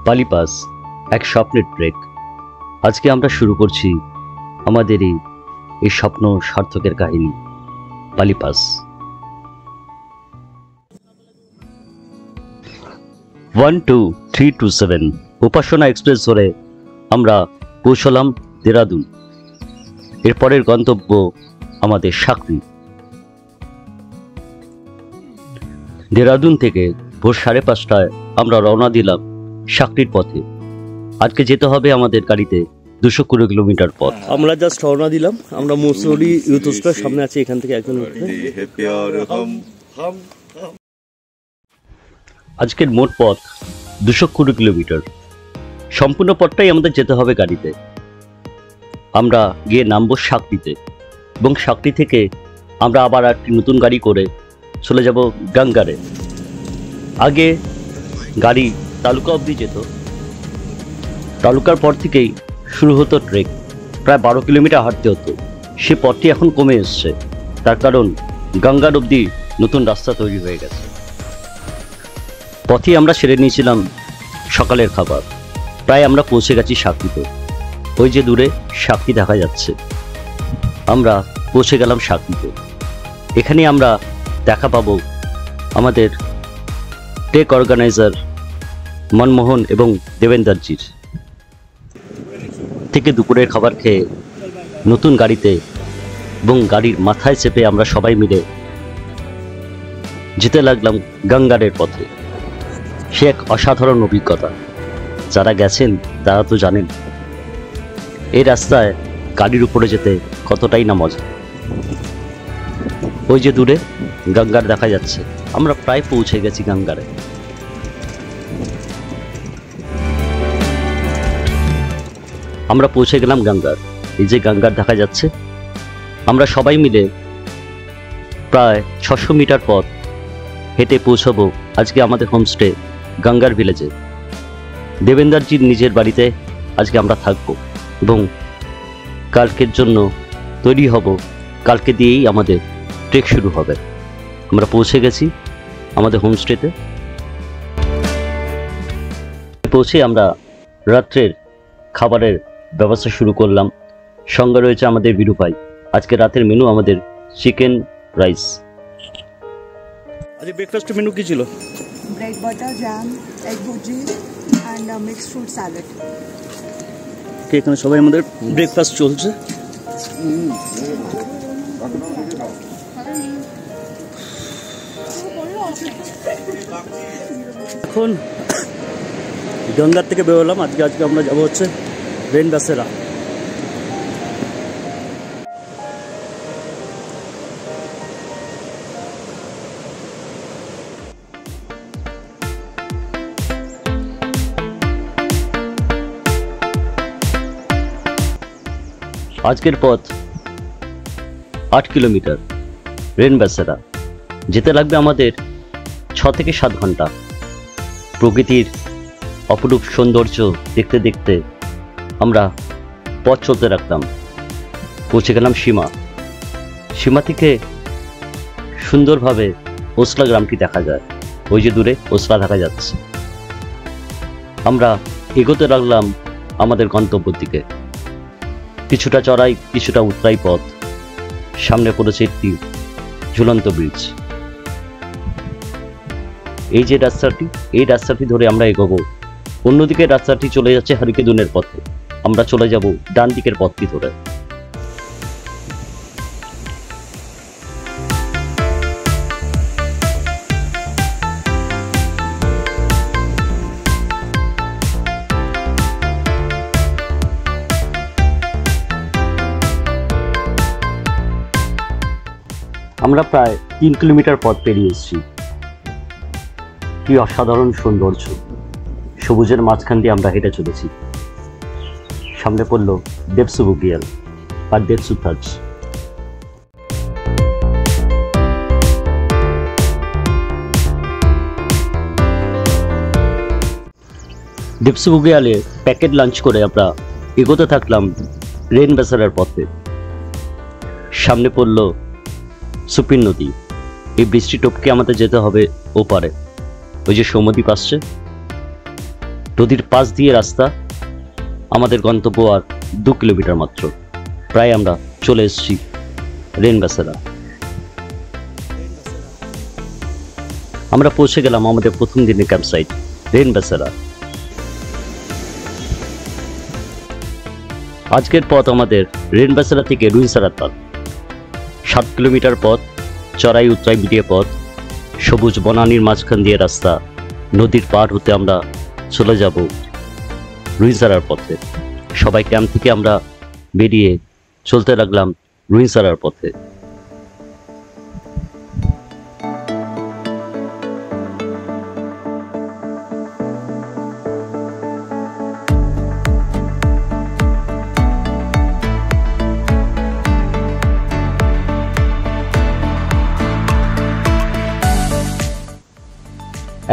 বালিপাস এক স্বপ্নের ট্রেক। আজকে আমরা শুরু করছি আমাদের এই স্বপ্ন সার্থকের কাহিনী বালিপাস। 12327 উপাসনা এক্সপ্রেস ধরে আমরা পৌঁছলাম দেরাদুন। এরপরের গন্তব্য আমাদের সাকরি। দেরাদুন থেকে ভোর 5:30টায় আমরা রওনা দিলাম সাকরির পথে। আজকে যেতে হবে আমাদের গাড়িতে 220 কিলোমিটার পথ। আমরা জাস্ট রওনা দিলাম। আমরা মুসৌরি ইউথ হোস্টেলের সামনে আছি। এখান থেকে একজন আজকের মোট পথ 220 কিলোমিটার। সম্পূর্ণ পথটাই আমাদের যেতে হবে গাড়িতে। আমরা গিয়ে নামবো সাকরিতে এবং সাকরি থেকে আমরা আবার একটি নতুন গাড়ি করে চলে যাব গাঙ্গারে। আগে গাড়ি তালুকা অবধি যেত, তালুকার পর থেকেই শুরু হতো ট্রেক। প্রায় 12 কিলোমিটার হাঁটতে হতো। সে পথটি এখন কমে এসছে, তার কারণ গঙ্গার অবধি নতুন রাস্তা তৈরি হয়ে গেছে। পথে আমরা সেরে নিয়েছিলাম সকালের খাবার। প্রায় আমরা পৌঁছে গেছি সাকরিতে। ওই যে দূরে সাকরি দেখা যাচ্ছে। আমরা পৌঁছে গেলাম সাকরিতে। এখানে আমরা দেখা পাবো আমাদের ট্রেক অর্গানাইজার মনমোহন এবং দেবেন্দ্রজির। থেকে দুপুরের খাবার খেয়ে নতুন গাড়িতে এবং গাড়ির মাথায় চেপে আমরা সবাই মিলে যেতে লাগলাম গঙ্গারের পথে। সে এক অসাধারণ অভিজ্ঞতা। যারা গেছেন তারা তো জানেন এই রাস্তায় গাড়ির উপরে যেতে কতটাই না মজা। ওই যে দূরে গঙ্গার দেখা যাচ্ছে। আমরা প্রায় পৌঁছে গেছি গঙ্গারে। আমরা পৌঁছে গেলাম গঙ্গার। এই যে গঙ্গার দেখা যাচ্ছে। আমরা সবাই মিলে প্রায় 600 মিটার পথ হেঁটে পৌঁছাবো আজকে আমাদের হোমস্টে গঙ্গার ভিলেজে। দেবেন্দ্রজির নিজের বাড়িতে আজকে আমরা থাকব এবং কালকের জন্য তৈরি হব। কালকে দিয়েই আমাদের ট্রেক শুরু হবে। আমরা পৌঁছে গেছি আমাদের হোমস্টেতে। পৌঁছে আমরা রাত্রের খাবারের ব্যবস্থা শুরু করলাম। সঙ্গে রয়েছে আমাদের বিরু ভাই। আজকে রাতের মেনু আমাদের চিকেন রাইস। আজকে ব্রেকফাস্টের মেনু কি ছিল? Bread butter jam, egg bhurji and mixed fruit salad. এখানে সবাই আমাদের ব্রেকফাস্ট চলছে। এখন গঙ্গার থেকে বেরোলাম। আজকে আমরা যাবো হচ্ছে রেনবাসেরা। আজকের পথ 8 কিলোমিটার রেনবাসেরা। যেতে লাগবে আমাদের 6 থেকে 7 ঘন্টা। প্রকৃতির অপরূপ সৌন্দর্য দেখতে দেখতে আমরা পথ চলতে রাখলাম। পৌঁছে গেলাম সীমা থেকে সুন্দরভাবে ওসলা গ্রামটি দেখা যায়। ওই যে দূরে ওসলা দেখা যাচ্ছে। আমরা এগোতে লাগলাম আমাদের গন্তব্যের দিকে। কিছুটা চড়াই কিছুটা উতরাই পথ। সামনে পড়েছে একটি ঝুলন্ত ব্রিজ। এই যে রাস্তাটি, এই রাস্তাটি ধরে আমরা এগোবো। অন্যদিকে রাস্তাটি চলে যাচ্ছে হরিকেদুনের পথে। আমরা চলে যাব ডান দিকের পথটি ধরে। আমরা প্রায় 3 কিলোমিটার পথ পেরিয়ে এসেছি। কি অসাধারণ সৌন্দর্য! সবুজের মাঝখান দিয়ে আমরা হেঁটে চলেছি। সামনে পড়ল দেবসু বুগিয়াল বা দেবসু থাজ। দেবসু বুগিয়ালে প্যাকেট লাঞ্চ করে আমরা এগোতে থাকলাম রেনবাসেরার পথে। সামনে পড়ল সুপিন নদী। এই বৃষ্টি টপকে আমাদের যেতে হবে ওপারে। ওই যে সৌম্যদ্বীপ আসছে। নদীর পাশ দিয়ে রাস্তা, আমাদের গন্তব্য আর 2 কিলোমিটার মাত্র। প্রায় আমরা চলে এসেছি রেনবাসেরা। আমরা পৌঁছে গেলাম আমাদের প্রথম দিনের ক্যাম্পসাইট রেনবাসেরা। আজকের পথ আমাদের রেনবাসেরা থেকে রুইনসারা তাল, 7 কিলোমিটার পথ, চড়াই উতরাই মিলিয়ে পথ, সবুজ বনানীর মাঝখান দিয়ে রাস্তা। নদীর পার হতে আমরা চলে যাব রুইনসারার পথে। সবাই ক্যাম্প থেকে আমরা বেরিয়ে চলতে লাগলাম রুইনসারার পথে।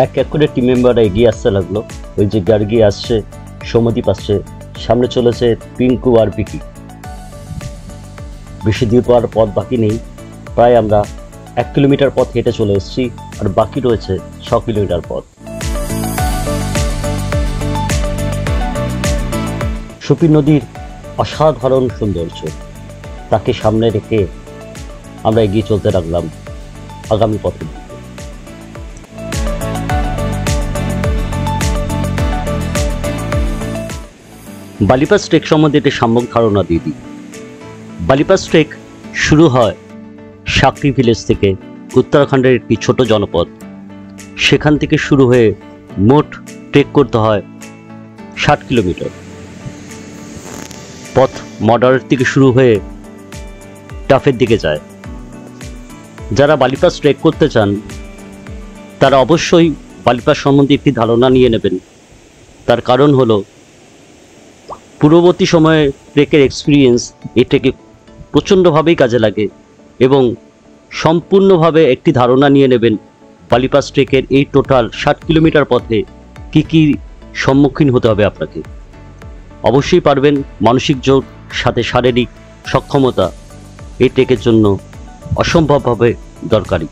এক এক করে টিম মেম্বাররা এগিয়ে আসতে লাগলো। ওই যে গার্গি আসছে, সৌমদীপ আসছে, সামনে চলেছে পিঙ্কু আর পিকি। বেশি দূর পাওয়ার পথ বাকি নেই। প্রায় আমরা 1 কিলোমিটার পথ হেঁটে চলে এসেছি, আর বাকি রয়েছে 6 কিলোমিটার পথ। সুপি নদীর অসাধারণ সৌন্দর্য, তাকে সামনে রেখে আমরা এগিয়ে চলতে লাগলাম আগামী পথে। বালিপাস ট্রেক সম্বন্ধে একটি সাম্যক ধারণা দিয়ে দিই। বালিপাস ট্রেক শুরু হয় সাকরি ভিলেজ থেকে, উত্তরাখণ্ডের একটি ছোট জনপদ। সেখান থেকে শুরু হয়ে মোট ট্রেক করতে হয় 60 কিলোমিটার। পথ মডারেট থেকে শুরু হয়ে টাফের দিকে যায়। যারা বালিপাস ট্রেক করতে চান তারা অবশ্যই বালিপাস সম্বন্ধে একটি ধারণা নিয়ে নেবেন। তার কারণ হলো পূর্ববর্তী সময়ে ট্রেকের এক্সপিরিয়েন্স এটাকে প্রচণ্ডভাবেই কাজে লাগে, এবং সম্পূর্ণভাবে একটি ধারণা নিয়ে নেবেন বালিপাস ট্রেকের এই টোটাল 60 কিলোমিটার পথে কি কি সম্মুখীন হতে হবে আপনাকে। অবশ্যই পারবেন। মানসিক জোর সাথে শারীরিক সক্ষমতা এই ট্রেকের জন্য অসম্ভবভাবে দরকারি।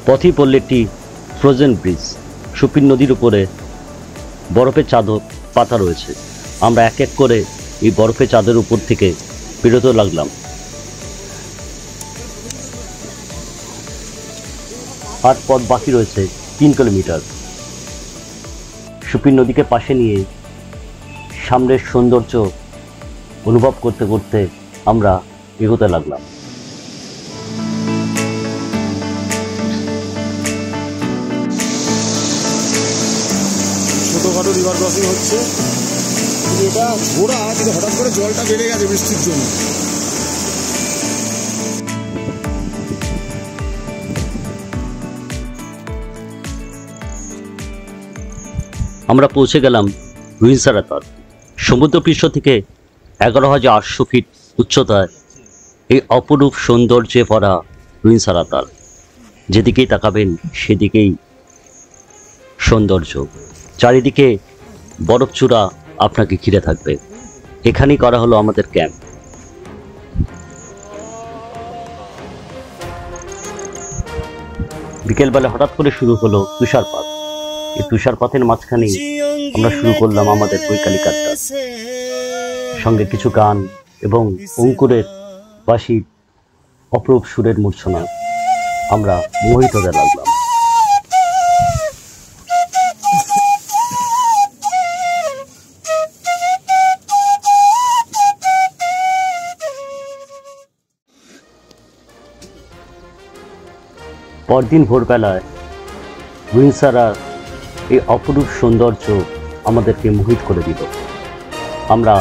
পথেই পড়ল একটি ফ্রোজেন ব্রিজ। সুপিন নদীর উপরে বরফের চাদর পাতা রয়েছে। আমরা এক এক করে এই বরফের চাদরের উপর থেকে বেরোতে লাগলাম। আর পথ বাকি রয়েছে 3 কিলোমিটার। সুপিন নদীকে পাশে নিয়ে সামনের সৌন্দর্য অনুভব করতে করতে আমরা এগোতে লাগলাম। ছোটখাটো রিভার ক্রসিং হচ্ছে, কিন্তু এটা ঘোড়া কিন্তু হঠাৎ করে জলটা বেড়ে গেছে বৃষ্টির জন্য। আমরা পৌঁছে গেলাম রুইনসারা তাল। সমুদ্রপৃষ্ঠ থেকে 11,800 ফিট উচ্চতায় এই অপরূপ সৌন্দর্যে ভরা রুইনসারা তাল। যেদিকেই তাকাবেন সেদিকেই সৌন্দর্য। চারিদিকে বরফ চূড়া আপনাকে ঘিরে থাকবে। এখানেই করা হলো আমাদের ক্যাম্প। বিকেলবেলা হঠাৎ করে শুরু হলো তুষারপাত। এই তুষারপাতের মাঝখানেই আমরা শুরু করলাম আমাদের বৈকালিক আড্ডা। সঙ্গে কিছু গান এবং অঙ্কুরের বাঁশির অপরূপ সুরের মূর্ছনা আমরা মোহিত হতে লাগলাম। পরদিন ভোরবেলায় রুইনসারার এই অপরূপ সৌন্দর্য আমাদেরকে মোহিত করে দিল। আমরা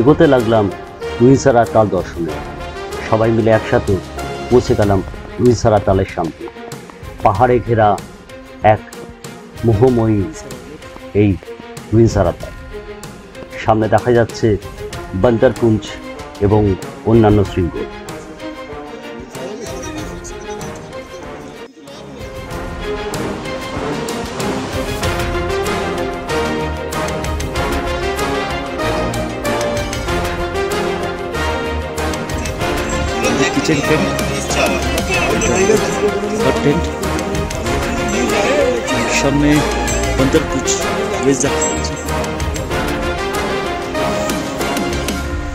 এগোতে লাগলাম রুইনসারা তাল দর্শনে। সবাই মিলে একসাথে পৌঁছে গেলাম রুইনসারা তালের সামনে। পাহাড়ে ঘেরা এক মোহময়ী এই রুইনসারা তাল। সামনে দেখা যাচ্ছে বন্দরপুঞ্জ এবং অন্যান্য শৃঙ্গ। কিচেন টেন্ট টেন্ট সামনে বন্দরপুচ বেশ দেখা যাচ্ছে।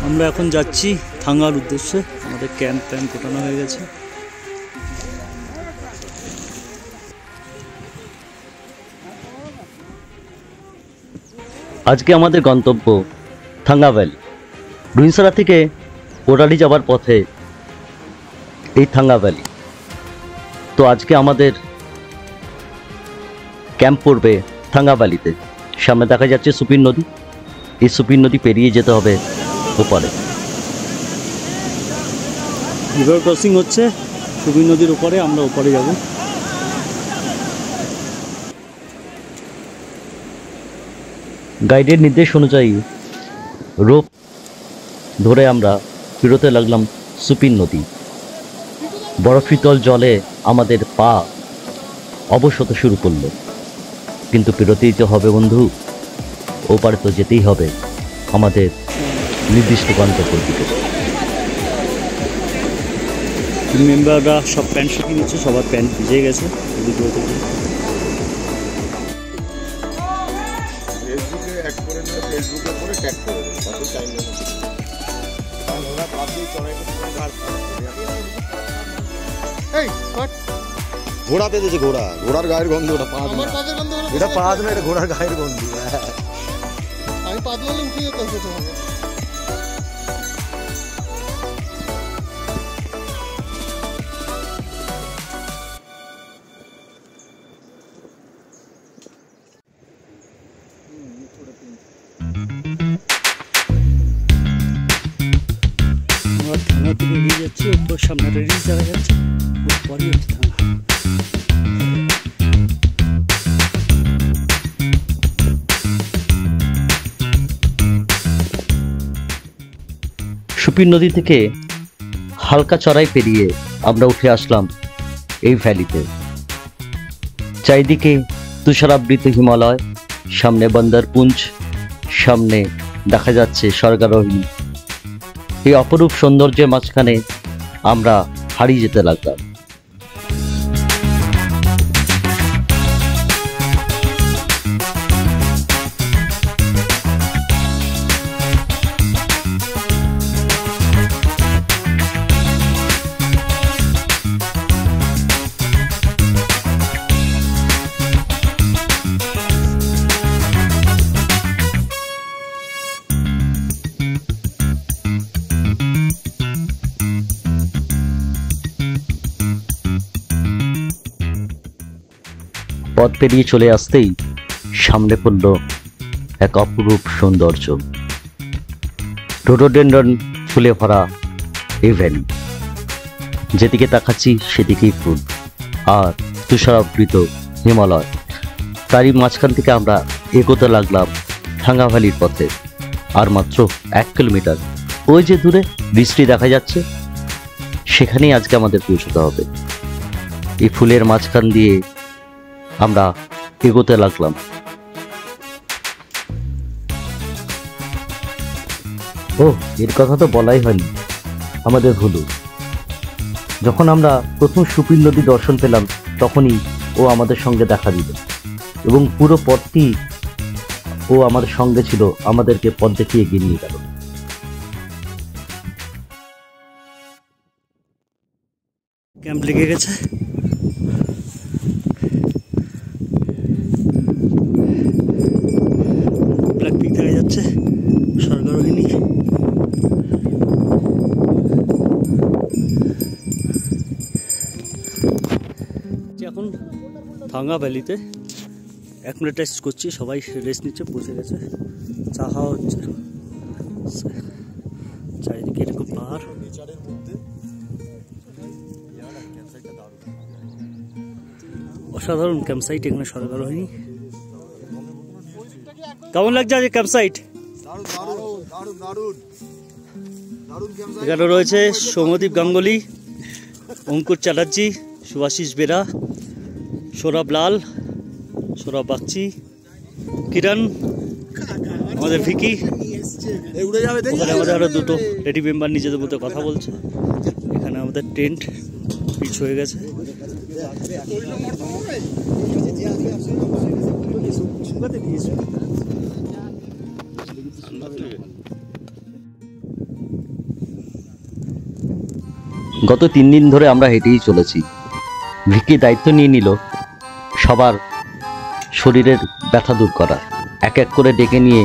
আমরা এখন যাচ্ছি থাঙ্গার উদ্দেশ্যে। আমাদের ক্যাম্প গোটানো হয়ে গেছে। আজকে আমাদের গন্তব্য থাঙ্গা ভ্যালি। রুইনসরা থেকে ওরালি যাওয়ার পথে এই থাঙ্গা ভ্যালি। তো আজকে আমাদের ক্যাম্প পড়বে থাঙ্গা ভ্যালিতে। সামনে দেখা যাচ্ছে সুপিন নদী। এই সুপিন নদী পেরিয়ে যেতে হবে ওপারে। রিভার ক্রসিং হচ্ছে সুপিন নদীর ওপারে, আমরা ওপারে যাব। গাইডের নির্দেশ অনুযায়ী রোপ ধরে আমরা পেরোতে লাগলাম সুপিন নদী। বরফিতল জলে আমাদের পা অবশ হতে শুরু করলো, কিন্তু পেরোতেই তো হবে বন্ধু, ওপারে তো যেতেই হবে আমাদের নির্দিষ্ট গন্তব্যের দিকে। মেম্বাররা সব প্যান্ট শুকিয়ে নিচ্ছে, সবার প্যান্ট ভিজে গেছে। ফেসবুকে অ্যাড করে নিয়ে ফেসবুকে করে ট্যাগ করে দেবে, কত টাইম লাগে। কারণ ওরা বাদ দিয়ে চড়াইতে ঘোড়া পেতেছে, ঘোড়ার গায়ের গন্ধ। ওটা পা এটা পা না, এটা ঘোড়ার গায়ের গন্ধ। আমি পা দিলে উঠে যেতাম তোমাকে। আমরা থানা থেকে এগিয়ে যাচ্ছি, ওপর সামনে রেডি দেখা যাচ্ছে, পরে হচ্ছে থানা। সুপিন নদী থেকে হালকা চড়াই পেরিয়ে আমরা উঠে আসলাম এই ভ্যালিতে। চারিদিকে তুষারাবৃত হিমালয়, সামনে বন্দরপুঞ্জ, সামনে দেখা যাচ্ছে স্বর্গারোহিণী। এই অপরূপ সৌন্দর্যের মাঝখানে আমরা হারিয়ে যেতে লাগলাম। পথ পেরিয়ে চলে আসতেই সামনে পড়ল এক অপরূপ সৌন্দর্য। রোডোডেন্ড্রন ফুলে ভরা এই ভ্যালি। যেদিকে তাকাচ্ছি সেদিকেই ফুল আর তুষারাবৃত হিমালয়। তারই মাঝখান থেকে আমরা এগোতে লাগলাম থাঙ্গা ভ্যালির পথে। আর মাত্র 1 কিলোমিটার, ওই যে দূরে বৃষ্টি দেখা যাচ্ছে, সেখানেই আজকে আমাদের পৌঁছতে হবে। এই ফুলের মাঝখান দিয়ে আমরা এগোতে লাগলাম। ও, এর কথা তো বলাই হয়নি, আমাদের ভুলু। যখন আমরা প্রথম সুপিন নদী দর্শন পেলাম, তখনই ও আমাদের সঙ্গে দেখা দিল এবং পুরো পথটি ও আমাদের সঙ্গে ছিল, আমাদেরকে পথ দেখিয়ে এগিয়ে নিয়ে গেল। ক্যাম্প লেগে গেছে। ব্ল্যাক পিক দেখা যাচ্ছে, স্বর্গারোহিণী। এখন থাঙ্গা ভ্যালিতে 1 মিনিট রেস্ট করছি, সবাই রেস্ট নিচ্ছে, বসে গেছে, চা খাওয়া হচ্ছে। চারিদিকে এরকম পাহাড়। অসাধারণ ক্যাম্পসাইট এখানে স্বর্গারোহিণী। কেমন লাগছে আজ ক্যাম্পসাইট? এখানে রয়েছে সৌম্যদীপ গাঙ্গুলি, অঙ্কুর চ্যাটার্জি, সুভাষিস বেরা, সৌরভ লাল, সৌরভ বাগচি, কিরণ, আমাদের ভিকি। ওখানে আমাদের আরো 2টো রেডি মেম্বার নিজেদের মধ্যে কথা বলছে। এখানে আমাদের টেন্ট। পিচ হয়ে গেছে। গত 3 দিন ধরে আমরা হেঁটেই চলেছি। ভিকি দায়িত্ব নিয়ে নিল সবার শরীরের ব্যথা দূর করা। এক এক করে ডেকে নিয়ে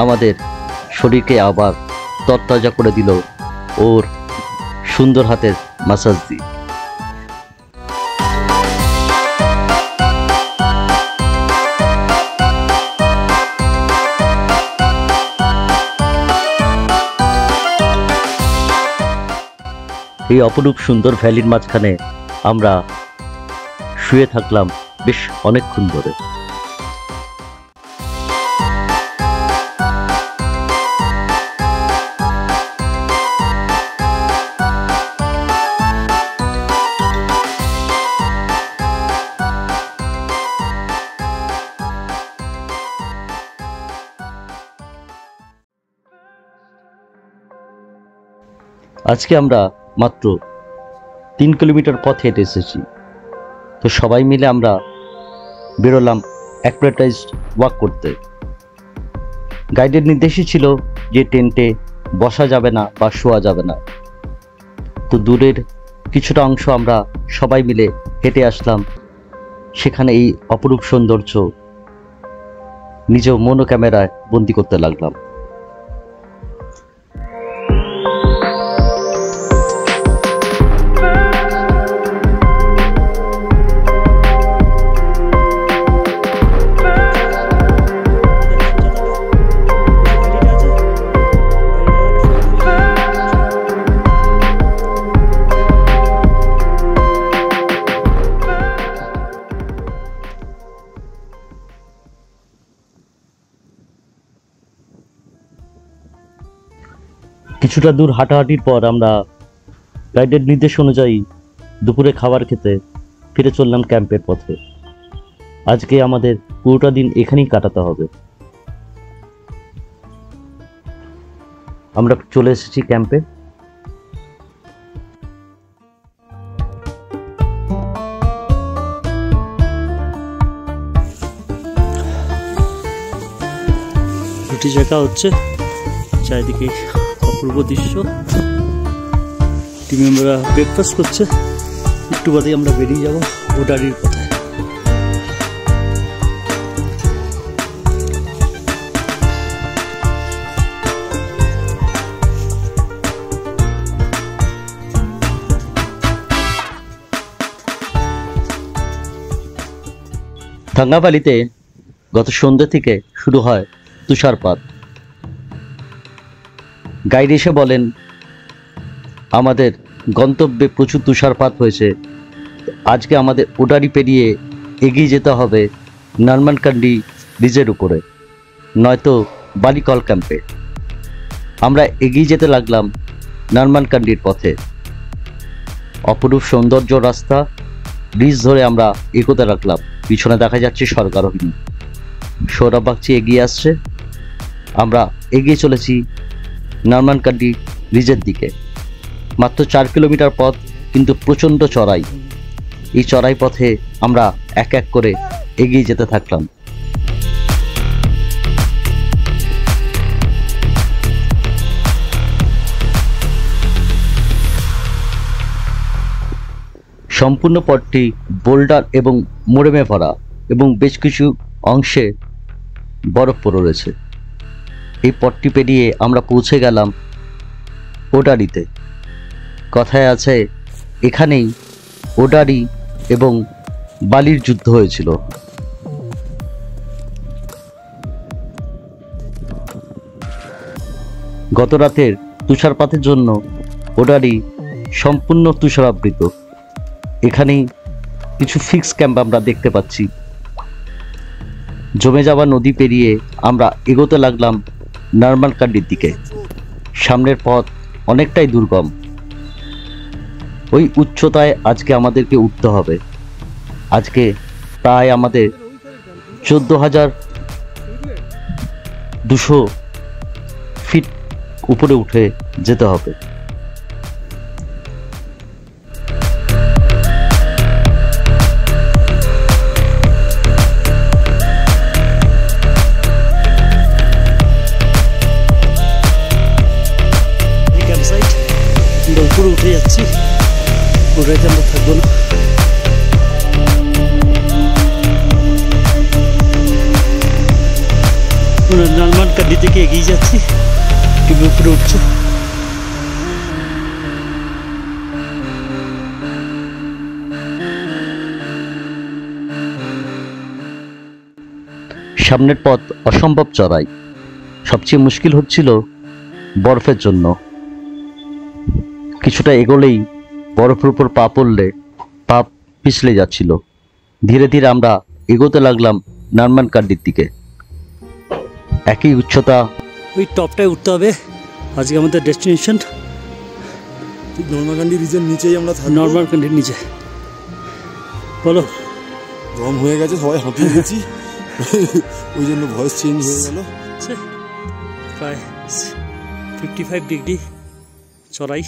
আমাদের শরীরকে আবার তরতাজা করে দিল ওর সুন্দর হাতের মাসাজ দিয়ে। এই অপরূপ সুন্দর ভ্যালির মাঝখানে আমরা শুয়ে থাকলাম বেশ অনেকক্ষণ ধরে। আজকে আমরা মাত্র 3 কিলোমিটার পথ হেঁটে এসেছি। তো সবাই মিলে আমরা বেরোলাম অ্যাক্লিমেটাইজড ওয়াক করতে। গাইডের নির্দেশই ছিল যে টেন্টে বসা যাবে না বা শোয়া যাবে না। তো দূরের কিছুটা অংশ আমরা সবাই মিলে হেঁটে আসলাম। সেখানে এই অপরূপ সৌন্দর্য নিজ মনো ক্যামেরায় বন্দি করতে লাগলাম। কিছুটা দূর হাঁটাহাঁটির পর আমরা গাইডের নির্দেশ অনুযায়ী দুপুরে খাবার খেতে ফিরে চললাম ক্যাম্পের পথে। আজকে আমাদের পুরোটা দিন এখানেই কাটাতে হবে। আমরা চলে এসেছি ক্যাম্পে। রুটি শেখা হচ্ছে, চারিদিকে অপূর্ব দৃশ্য। টিম মেম্বাররা ব্রেকফাস্ট করছে। একটু বাদেই আমরা বেরিয়ে যাব ওডারির পথে। থাঙ্গা ভ্যালিতে গত সন্ধ্যা থেকে শুরু হয় তুষারপাত। গাইড এসে বলেন আমাদের গন্তব্যে প্রচুর তুষারপাত হয়েছে, আজকে আমাদের ওডারি পেরিয়ে এগিয়ে যেতে হবে নরমানকান্ডি ব্রিজের উপরে, নয়তো বালিকল ক্যাম্পে। আমরা এগিয়ে যেতে লাগলাম নরমানকান্ডির পথে। অপরূপ সৌন্দর্য রাস্তা, ব্রিজ ধরে আমরা এগোতে লাগলাম। পিছনে দেখা যাচ্ছে সরকারহীন। সৌরভ বাগচি এগিয়ে আসছে। আমরা এগিয়ে চলেছি নরমানকান্ডি ব্রিজের দিকে। মাত্র 4 কিলোমিটার পথ, কিন্তু প্রচণ্ড চড়াই। এই চড়াই পথে আমরা এক এক করে এগিয়ে যেতে থাকলাম। সম্পূর্ণ পথটি বোল্ডার এবং মোড়েমে ভরা এবং বেশ কিছু অংশে বরফ পড়ে রয়েছে। এই পথটি পেরিয়ে আমরা পৌঁছে গেলাম ওডারিতে। কথায় আছে এখানেই ওডারি এবং বালির যুদ্ধ হয়েছিল। গত রাতের তুষারপাতের জন্য ওডারি সম্পূর্ণ তুষারাবৃত। এখানেই কিছু ফিক্স ক্যাম্প আমরা দেখতে পাচ্ছি। জমে যাওয়া নদী পেরিয়ে আমরা এগোতে লাগলাম নরমানকান্ডির দিকে। সামনের পথ অনেকটাই দুর্গম। ওই উচ্চতায় আজকে আমাদেরকে উঠতে হবে। আজকে প্রায় আমাদের 14,200 ফিট উপরে উঠে যেতে হবে। ওটাতে আমরা থাকবো না। নালমান কান্দি থেকে এগিয়ে যাচ্ছি, টিমের উপরে উঠছে। সামনের পথ অসম্ভব চড়াই, সবচেয়ে মুশকিল হচ্ছিল বরফের জন্য। কিছুটা এগোলেই বরফের উপর পা পড়লে পা পিছলে যাচ্ছিল। ধীরে ধীরে আমরা এগোতে লাগলাম নারমানকান্দির দিকে। একই উচ্চতা, ওই টপটায় উঠতে হবে। আজকে আমাদের ডেস্টিনেশন নর্মাকান্দি রিজের নিচেই আমরা থাকবো। নর্মানকান্দির নিচে। বলো, গরম হয়ে গেছে, সবাই হাঁপিয়ে গেছি, ওই জন্য ভয়েস চেঞ্জ হয়ে গেল। প্রায় 55 ডিগ্রি চড়াই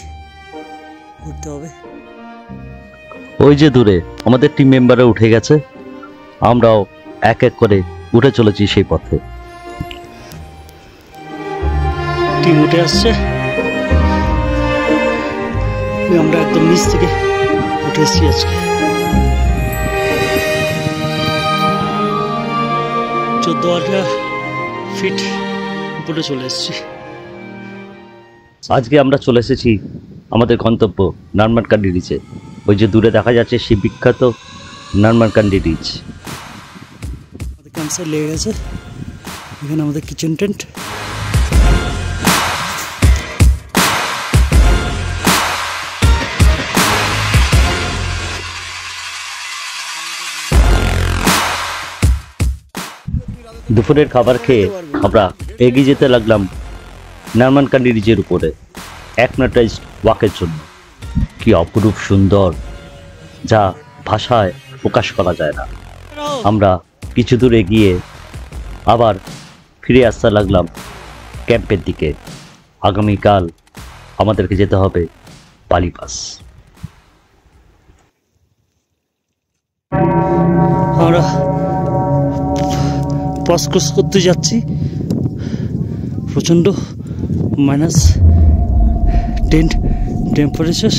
উঠতে হবে। ওই যে দূরে আমাদের টিম মেম্বাররা উঠে গেছে, আমরাও এক এক করে উঠে চলেছি সেই পথে। টিম উঠে আসছে, আমরা একদম নিচ থেকে উঠে এসেছি আজকে। 14,000 ফিট উপরে চলে এসেছি। আজকে আমরা চলে এসেছি আমাদের গন্তব্য নারমানকান্দি রিচে। ওই যে দূরে দেখা যাচ্ছে সেই বিখ্যাত নারমানকান্দি রিচ। আমাদের ক্যাম্পসাইট লেগে গেছে, এখানে আমাদের কিচেন টেন্ট। দুপুরের খাবার খেয়ে আমরা এগিয়ে যেতে লাগলাম নারমানকান্দি রিচের উপরে অ্যাকলিমেটাইজড ওয়াকের জন্য। কি অপরূপ সুন্দর, যা ভাষায় প্রকাশ করা যায় না। আমরা কিছু দূর এগিয়ে আবার ফিরে আসতে লাগলাম ক্যাম্পের দিকে। আগামীকাল আমাদেরকে যেতে হবে বালি পাস। আমরা পাস ক্রস করতে যাচ্ছি। প্রচণ্ড -10 টেম্পারেচার।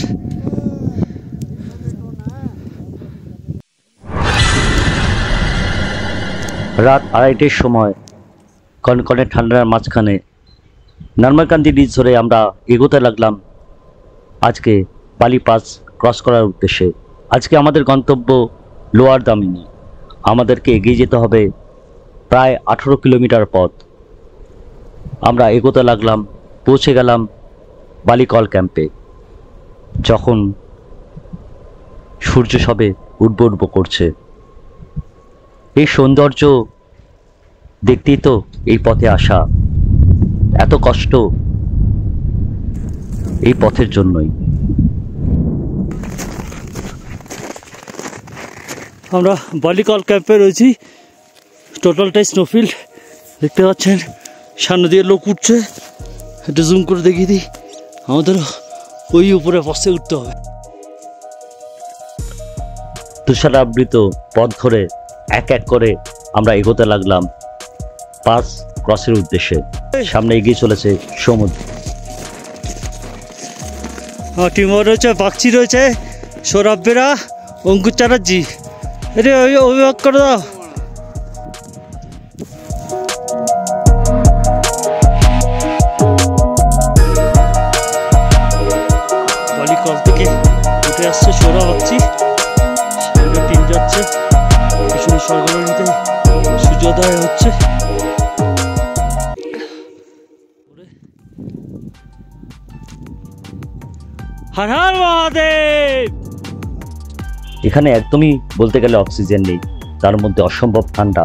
রাত 2:30টার সময় কনকনে ঠান্ডার মাঝখানে নারমানকান্দি রিচ ধরে আমরা এগোতে লাগলাম আজকে বালি পাস ক্রস করার উদ্দেশ্যে। আজকে আমাদের গন্তব্য লোয়ার দামিনী। আমাদেরকে এগিয়ে যেতে হবে প্রায় 18 কিলোমিটার পথ। আমরা এগোতে লাগলাম, পৌঁছে গেলাম বালিকল ক্যাম্পে। যখন সূর্য সবে উঠব করছে, এই সৌন্দর্য দেখতেই তো এই পথে আসা। এত কষ্ট এই পথের জন্যই। আমরা বালিকল ক্যাম্পে রয়েছি। টোটালটাই স্নোফিল্ড, দেখতে পাচ্ছেন। সামনে দিয়ে লোক উঠছে, একটু জুম করে দেখিয়ে দিই। আমাদের ওই উপরে বসে উঠতে হবে। তুষারাবৃত পথ ধরে এক এক করে আমরা এগোতে লাগলাম পাস ক্রসের উদ্দেশ্যে। সামনে এগিয়ে চলেছে সমুদ্র। আমার টিমও রয়েছে, বাগচি রয়েছে, সৌরভ বেরা, অঙ্কুর চ্যাটার্জি। এটা অভিভাবক করে দাও। বালিকল থেকে উঠে আসছে সৌরভ, বাগচি। সামনে টিম যাচ্ছে, পিছনে সরগরমিতে সূর্যোদয় হচ্ছে। হর হর মহাদেব। এখানে একদমই বলতে গেলে অক্সিজেন নেই, তার মধ্যে অসম্ভব ঠান্ডা।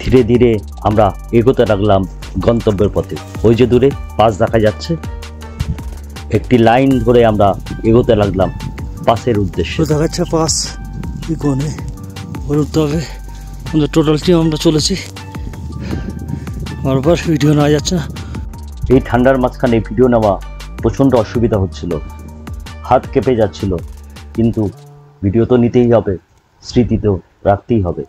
ধীরে ধীরে আমরা এগোতে লাগলাম গন্তব্যের পথে। ওই যে দূরে পাস দেখা যাচ্ছে, একটি লাইন ধরে আমরা এগোতে লাগলাম পাসের উদ্দেশ্যে। দেখা যাচ্ছে পাস কোণে উঠতে হবে। আমাদের টোটাল টিম আমরা চলেছি, বারবার ভিডিও নেওয়া যাচ্ছে না। এই ঠান্ডার মাঝখানে ভিডিও নেওয়া প্রচণ্ড অসুবিধা হচ্ছিল, হাত কেঁপে যাচ্ছিল, কিন্তু ভিডিও তো নিতেই হবে, স্মৃতি তো রাখতেই হবে।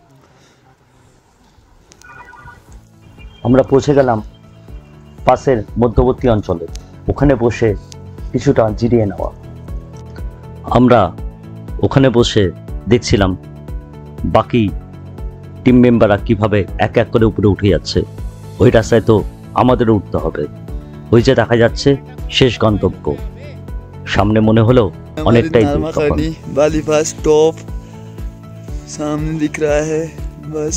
আমরা পৌঁছে গেলাম পাশের মধ্যবর্তী অঞ্চলে। ওখানে বসে কিছুটা জিরিয়ে নেওয়া। আমরা ওখানে বসে দেখছিলাম বাকি টিম মেম্বাররা কিভাবে এক এক করে উপরে উঠে যাচ্ছে। ওই রাস্তায় তো আমাদেরও উঠতে হবে। ওই যে দেখা যাচ্ছে শেষ গন্তব্য, সামনে মনে হলো অনেকটাই দূর। তখন बाली पास टॉप सामने दिख रहा है बस।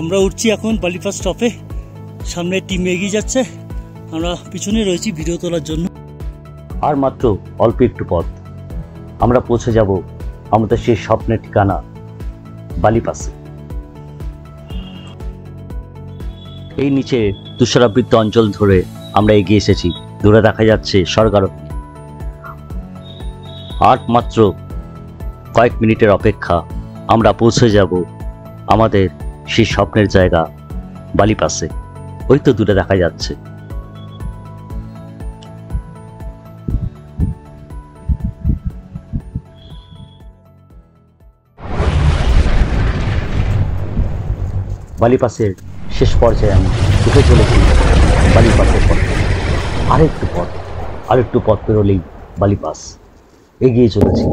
আমরা উঠছি এখন বালিপাস স্টপে, সামনে টিম এগিয়ে যাচ্ছে, আমরা পিছনে রয়েছি ভিডিও তোলার জন্য। আর মাত্র অল্প একটু পথ, আমরা পৌঁছে যাব আমাদের সেই স্বপ্নের ঠিকানা বালিপাসে। এই নিচে তুষারাবৃত অঞ্চল ধরে আমরা এগিয়ে এসেছি। দূরে দেখা যাচ্ছে স্বর্গারোহী। আর মাত্র কয়েক মিনিটের অপেক্ষা, আমরা পৌঁছে যাব আমাদের সেই স্বপ্নের জায়গা বালিপাসে। ওই তো দূরে দেখা যাচ্ছে। বালিপাসের শেষ পর্যায়ে আমি উঠে চলেছি বালিপাসের পথে। আরেকটু পথ পেরোলেই বালিপাস। এগিয়ে চলেছি।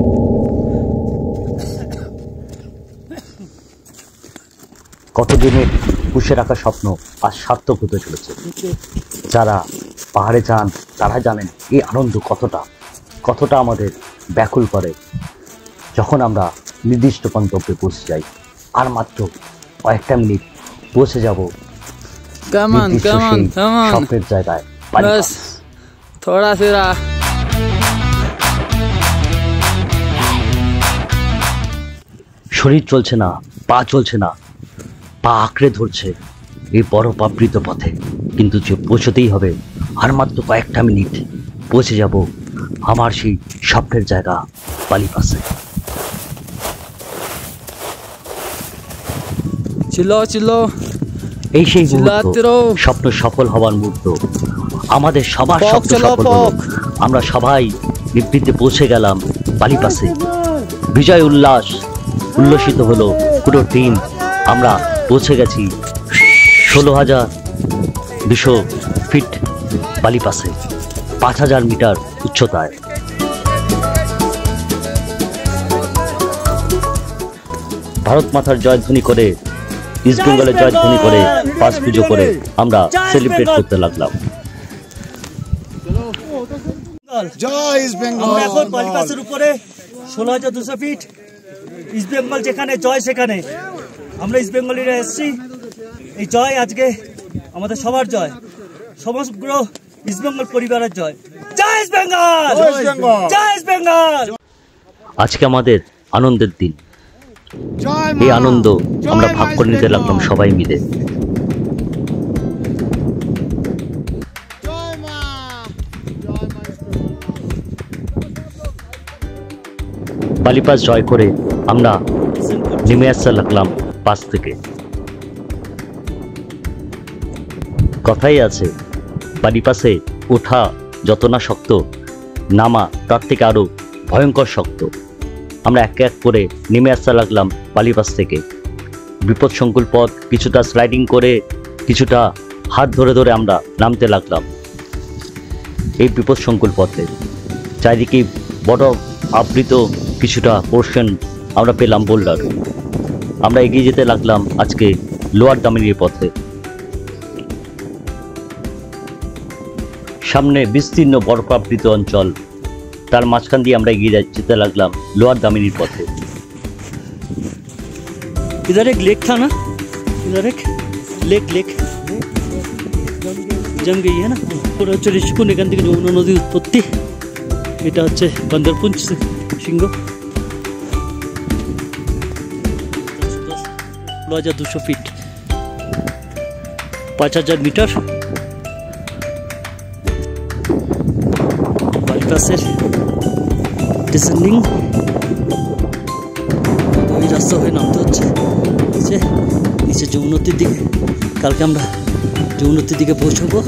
কতদিনের পুষে রাখা স্বপ্ন আজ সার্থক হতে চলেছে। যারা পাহাড়ে যান তারা জানেন এই আনন্দ কতটা আমাদের ব্যাকুল করে যখন আমরা নির্দিষ্ট গন্তব্যে পৌঁছে যাই। আর মাত্র কয়েকটা মিনিট পৌঁছে যাব স্বপ্নের জায়গায় বালিপাস। थोड़ा सा শরীর চলছে না, পা চলছে না, পা আঁকড়ে ধরছে এই বরফ আবৃত পথে, কিন্তু যে পৌঁছতেই হবে। আর মাত্র কয়েকটা মিনিট পৌঁছে যাব আমার সেই স্বপ্নের জায়গা বালিপাসে। चिल्लो এই সেই মুহূর্ত, চিল্লাতে রও। স্বপ্ন সফল হওয়ার মুহূর্ত, আমাদের সবার পক স্বপ্ন চলো, সফল হলো। পক। আমরা সবাই নিবৃত্তে পৌঁছে গেলাম বালিপাসে। বিজয় উল্লসিত হলো পুরো টিম। আমরা পৌঁছে গেছি 16,200 ফিট বালিপাসে, 5,000 মিটার উচ্চতায়। ভারত মাতার জয়ধ্বনি করে, ইস্ট বেঙ্গলের জয়ধ্বনি করে, পাঁচ পুজো করে আমরা সেলিব্রেট করতে লাগলাম। জয় ইস্ট বেঙ্গল। আমরা এখন বালিপাসের উপরে 16,200 ফিট। ইস্ট বেঙ্গল যেখানে জয় সেখানে আমরা ইস্ট বেঙ্গলিরা এসেছি। এই জয় আজকে আমাদের সবার জয়, সমগ্র ইস্ট বেঙ্গল পরিবারের জয়। জয় ইস্ট বেঙ্গল, জয় ইস্ট বেঙ্গল। আজকে আমাদের আনন্দের দিন। জয় মা। এই আনন্দ আমরা জয় ভাগ মা করে নিতে ইস্ট লাগলাম বেঙ্গল। সবাই মিলে। জয় মা। জয় মা ইস্ট বেঙ্গল। বালিপাস জয় করে আমরা নেমে আসতে লাগলাম পাশ থেকে। কথাই আছে, বালিপাসে ওঠা যত না শক্ত, নামা তার থেকে আরো ভয়ঙ্কর শক্ত। আমরা এক এক করে নেমে আসতে লাগলাম বালিপাস থেকে। বিপদসংকুল পথ, কিছুটা স্লাইডিং করে, কিছুটা হাত ধরে ধরে আমরা নামতে লাগলাম এই বিপদসংকুল পথে। চারিদিকে বরফ আবৃত কিছুটা পোর্শন আমরা পেলাম বোল্ডার। আমরা এগিয়ে যেতে লাগলাম আজকে লোয়ার দামিনীর পথে। সামনে বিস্তীর্ণ বরফাবৃত অঞ্চল, তার মাঝখান দিয়ে আমরা এগিয়ে যেতে লাগলাম লোয়ার দামিনীর পথে। इधर एक लेक था ना, इधर एक लेक जम गई है ना পুরো 40 কোণ। এখান থেকে যমুনা নদীর উৎপত্তি। এটা হচ্ছে বান্দরপুঞ্জ সিংহ। 16,200 ফিট, 5,000 মিটার। বালিপাসের ডিসেন্ডিং ওই রাস্তা হয়ে নামতে হচ্ছে নিচে যমুনতির দিকে। কালকে আমরা যমুনতির দিকে পৌঁছবো।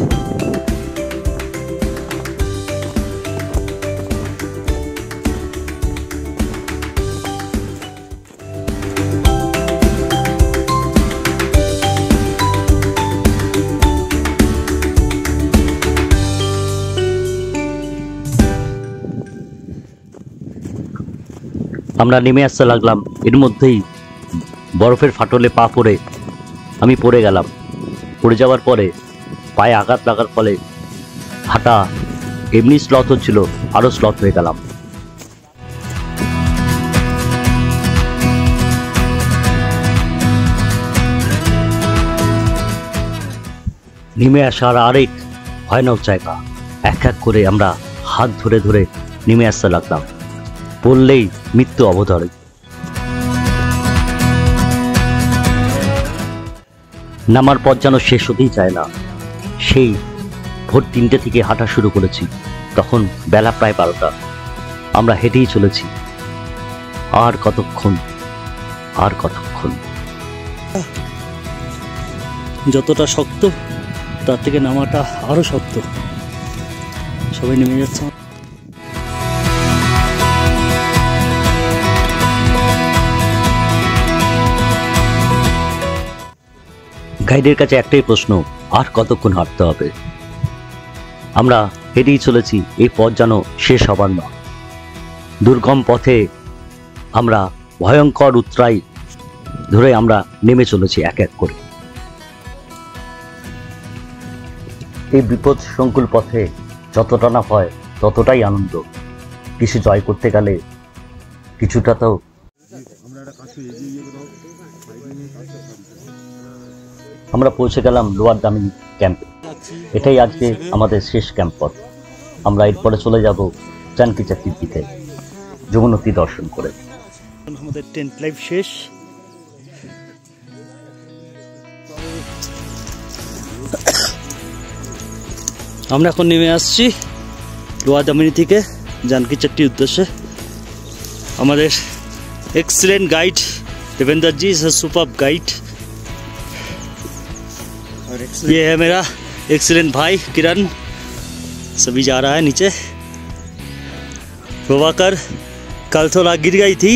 আমরা নেমে আসতে লাগলাম, এর মধ্যেই বরফের ফাটলে পা পড়ে আমি পড়ে গেলাম। পড়ে যাওয়ার পরে পায়ে আঘাত লাগার ফলে হাঁটা এমনি স্লথ হচ্ছিল, আরও স্লথ হয়ে গেলাম। নেমে আসার আরেক ভয়ানক জায়গা। এক এক করে আমরা হাত ধরে ধরে নেমে আসতে লাগলাম, পড়লেই মৃত্যু অবধারে। নামার পর যেন শেষ হতেই চায় না। সেই ভোর 3টে থেকে হাঁটা শুরু করেছি, তখন বেলা প্রায় 12টা। আমরা হেঁটেই চলেছি। আর কতক্ষণ, আর কতক্ষণ। যতটা শক্ত তার থেকে নামাটা আরো শক্ত। সবাই নেমে যাচ্ছে। গাইডের কাছে একটাই প্রশ্ন, আর কতক্ষণ হাঁটতে হবে? আমরা হেঁটেই চলেছি, এই পথ যেন শেষ হবার নয়। দুর্গম পথে আমরা ভয়ঙ্কর উতরাই ধরে আমরা নেমে চলেছি এক এক করে। এই বিপদ সংকুল পথে যতটা না হয় ততটাই আনন্দ। কিছু জয় করতে গেলে কিছুটা তো। আমরা পৌঁছে গেলাম লোয়ার দামিনী ক্যাম্পে। এটাই আজকে আমাদের শেষ ক্যাম্প পথ। আমরা এরপরে চলে যাব জানকী চাট্টির দিকে, যমুনতী দর্শন করে। আমাদের টেন্ট লাইফ শেষ। আমরা এখন নেমে আসছি লোয়ার দামিনী থেকে জানকী চাট্টির উদ্দেশ্যে। আমাদের excellent guide Devendra ji is a superb guide. ये है मेरा एक्सीलेंट भाई किरण, सभी जा रहा है नीचे। प्रभाकर कल थोड़ा गिर गई थी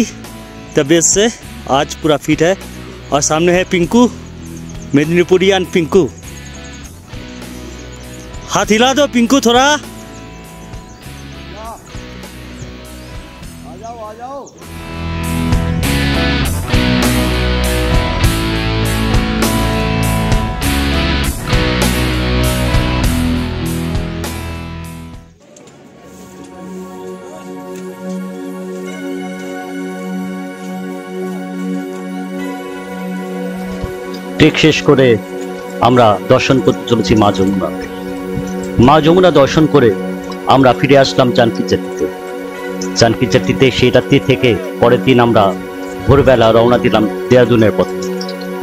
तबीयत से, आज पूरा फिट है। और सामने है पिंकू, मेदिनीपुरियन पिंकू। हाथ हिला दो पिंकू थोड़ा। ট্রেক শেষ করে আমরা দর্শন করতে চলেছি মা যমুনা। মা যমুনা দর্শন করে আমরা ফিরে আসলাম জানকী চাট্টিতে। জানকী চাট্টিতে সেই রাত্রি থেকে পরের দিন আমরা ভোরবেলা রওনা দিলাম দেহরাদুনের পথে।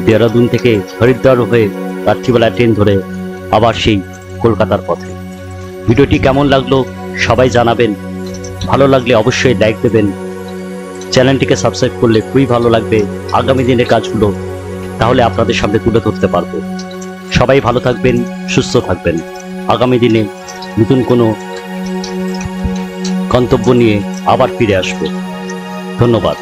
দেহরাদুন থেকে হরিদ্বার হয়ে রাত্রিবেলা ট্রেন ধরে আবার সেই কলকাতার পথে। ভিডিওটি কেমন লাগলো সবাই জানাবেন। ভালো লাগলে অবশ্যই লাইক দেবেন। চ্যানেলটিকে সাবস্ক্রাইব করলে খুবই ভালো লাগবে। আগামী দিনের কাজগুলো তাহলে আপনাদের সামনে তুলে ধরতে পারবো। সবাই ভালো থাকবেন, সুস্থ থাকবেন। আগামী দিনে নতুন কোনো গন্তব্য নিয়ে আবার ফিরে আসবো। ধন্যবাদ।